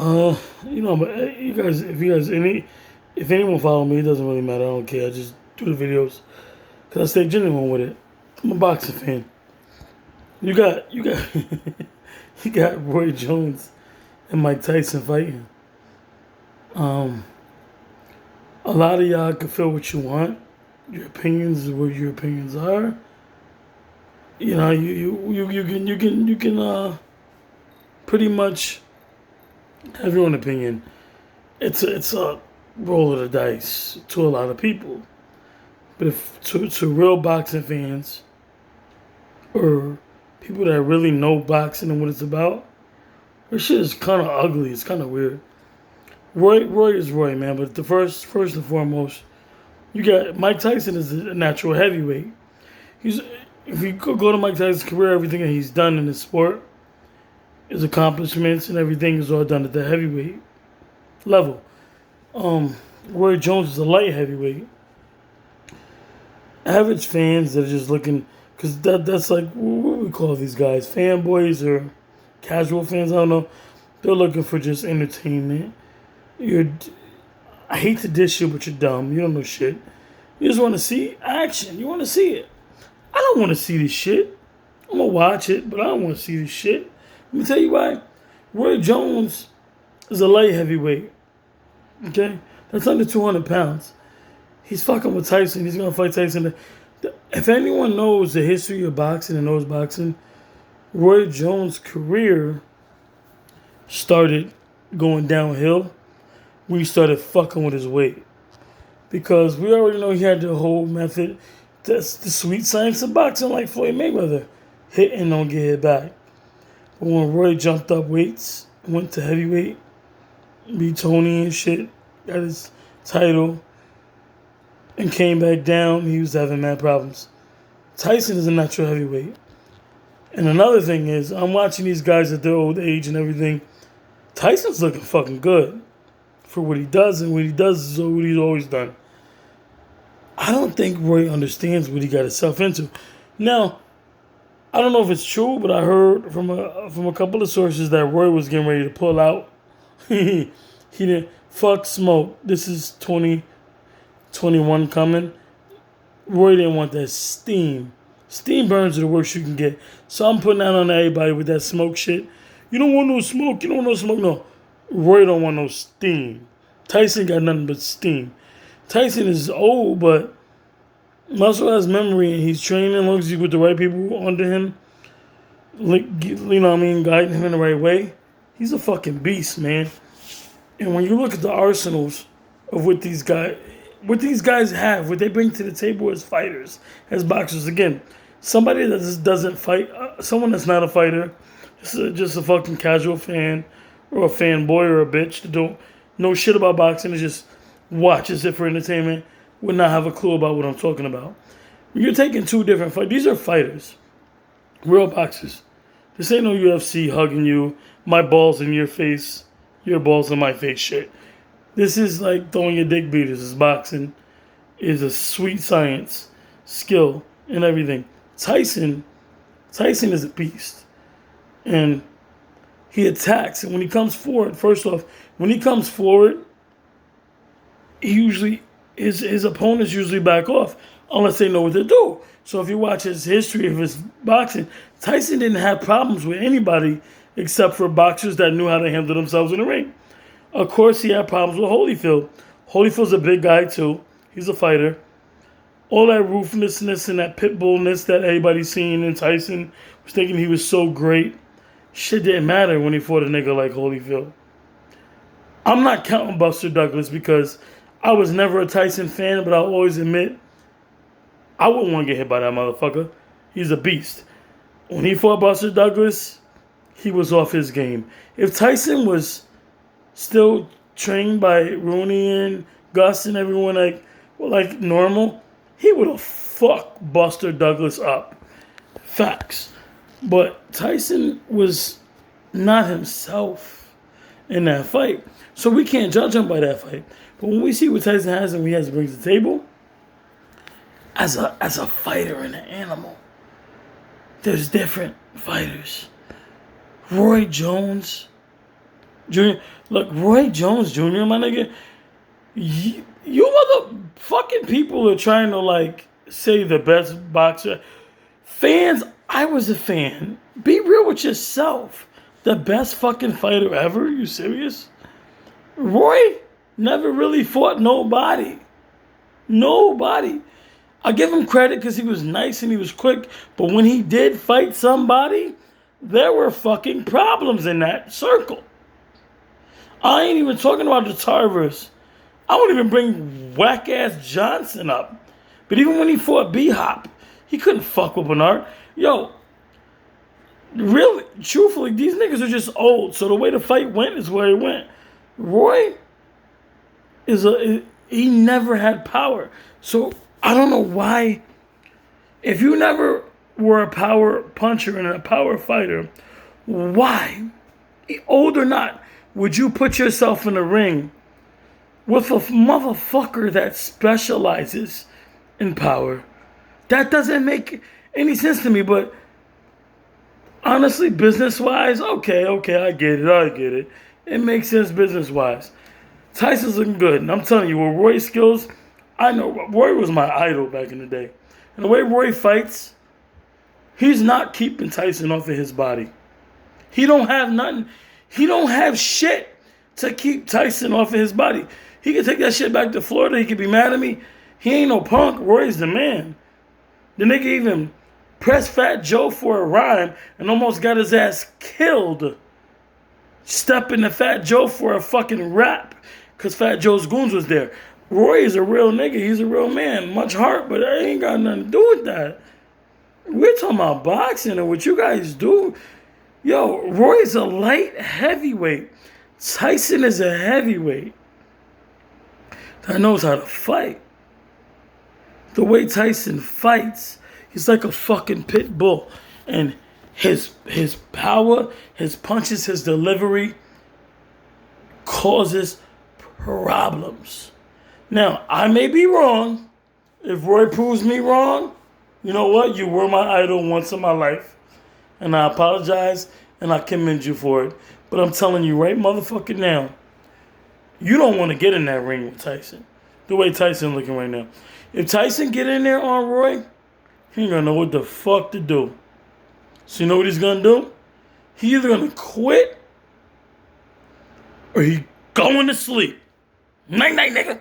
But you guys, if anyone follow me, it doesn't really matter. I don't care. I just do the videos because I stay genuine with it. I'm a boxing fan. You got, you got Roy Jones and Mike Tyson fighting. Um, a lot of y'all can feel what you want. Your opinions is what your opinions are. You can pretty much have your own opinion. It's a roll of the dice to a lot of people. But if to real boxing fans or people that really know boxing and what it's about, this shit is kind of ugly. It's kind of weird. Roy is Roy, man. But the first and foremost, you got Mike Tyson is a natural heavyweight. He's If you go to Mike Tyson's career, everything that he's done in the sport, his accomplishments and everything is all done at the heavyweight level. Roy Jones is a light heavyweight. Average fans that are just looking, because that's like, what we call these guys? Fanboys or casual fans? I don't know. They're looking for just entertainment. I hate to dish you, but you're dumb. You don't know shit. You just want to see action. You want to see it. I don't want to see this shit. I'm going to watch it, but I don't want to see this shit. Let me tell you why. Roy Jones is a light heavyweight. Okay? That's under 200 pounds. He's fucking with Tyson. He's going to fight Tyson. If anyone knows the history of boxing and knows boxing, Roy Jones' career started going downhill when he started fucking with his weight. Because we already know he had the whole method. That's the sweet science of boxing, like Floyd Mayweather. Hit and don't get hit back. But when Roy jumped up weights, went to heavyweight, beat Tony and shit, got his title, and came back down, he was having mad problems. Tyson is a natural heavyweight. And another thing is, I'm watching these guys at their old age and everything. Tyson's looking fucking good for what he does, and what he does is what he's always done. I don't think Roy understands what he got himself into. Now, I don't know if it's true, but I heard from a couple of sources that Roy was getting ready to pull out. He didn't fuck smoke. This is 2021 coming. Roy didn't want that steam. Steam burns are the worst you can get. So I'm putting that on everybody with that smoke shit. You don't want no smoke. You don't want no smoke. No. Roy don't want no steam. Tyson got nothing but steam. Tyson is old, but muscle has memory, and he's training as long as he's with the right people under him. You know what I mean? Guiding him in the right way. He's a fucking beast, man. And when you look at the arsenals of what these guys have, what they bring to the table as fighters, as boxers, again, somebody that just doesn't fight, someone that's not a fighter, just a fucking casual fan, or a fanboy or a bitch that don't know shit about boxing and just watches it for entertainment, would not have a clue about what I'm talking about. You're taking two different fights. These are fighters. Real boxers. This ain't no UFC hugging you, my balls in your face, your balls in my face shit. This is like throwing your dick beaters. This boxing is a sweet science, skill, and everything. Tyson is a beast. And he attacks. And when he comes forward, first off, he usually his opponents usually back off unless they know what to do. So if you watch his history of his boxing, Tyson didn't have problems with anybody except for boxers that knew how to handle themselves in the ring. Of course, he had problems with Holyfield. Holyfield's a big guy too. He's a fighter. All that ruthlessness and that pit bullness that everybody's seen in Tyson was thinking he was so great. Shit didn't matter when he fought a nigga like Holyfield. I'm not counting Buster Douglas because I was never a Tyson fan, but I'll always admit I wouldn't want to get hit by that motherfucker. He's a beast. When he fought Buster Douglas, he was off his game. If Tyson was still trained by Rooney and Gus and everyone like normal, he would have fucked Buster Douglas up. Facts. But Tyson was not himself in that fight. So we can't judge him by that fight. But when we see what Tyson has and what he has to bring to the table, as a fighter and an animal, there's different fighters. Roy Jones Junior, look, Roy Jones Jr., my nigga, you motherfucking people are trying to like say the best boxer. Fans, I was a fan. Be real with yourself. The best fucking fighter ever? You serious? Roy never really fought nobody. Nobody. I give him credit because he was nice and he was quick, but when he did fight somebody, there were fucking problems in that circle. I ain't even talking about the Tarvers. I won't even bring whack ass Johnson up. But even when he fought B-Hop, he couldn't fuck with Bernard. Yo, really, truthfully, these niggas are just old. So the way the fight went is where it went. Roy he never had power. So I don't know why. If you never were a power puncher and a power fighter, why, old or not, would you put yourself in a ring with a motherfucker that specializes in power? That doesn't make any sense to me, but honestly, business-wise, okay, I get it. It makes sense business-wise. Tyson's looking good, and I'm telling you, with Roy's skills, I know Roy was my idol back in the day. And the way Roy fights, he's not keeping Tyson off of his body. He don't have nothing. He don't have shit to keep Tyson off of his body. He can take that shit back to Florida. He could be mad at me. He ain't no punk. Roy's the man. The nigga even pressed Fat Joe for a rhyme and almost got his ass killed stepping to Fat Joe for a fucking rap because Fat Joe's goons was there. Roy is a real nigga. He's a real man. Much heart, but I ain't got nothing to do with that. We're talking about boxing and what you guys do. Yo, Roy's a light heavyweight. Tyson is a heavyweight that knows how to fight. The way Tyson fights, he's like a fucking pit bull. And his power, his punches, his delivery causes problems. Now, I may be wrong. If Roy proves me wrong, you know what? You were my idol once in my life. And I apologize and I commend you for it. But I'm telling you right motherfucking now, you don't want to get in that ring with Tyson. The way Tyson looking right now. If Tyson get in there on Roy, he ain't gonna know what the fuck to do. So you know what he's gonna do? He either gonna quit or he going to sleep. Night night, nigga.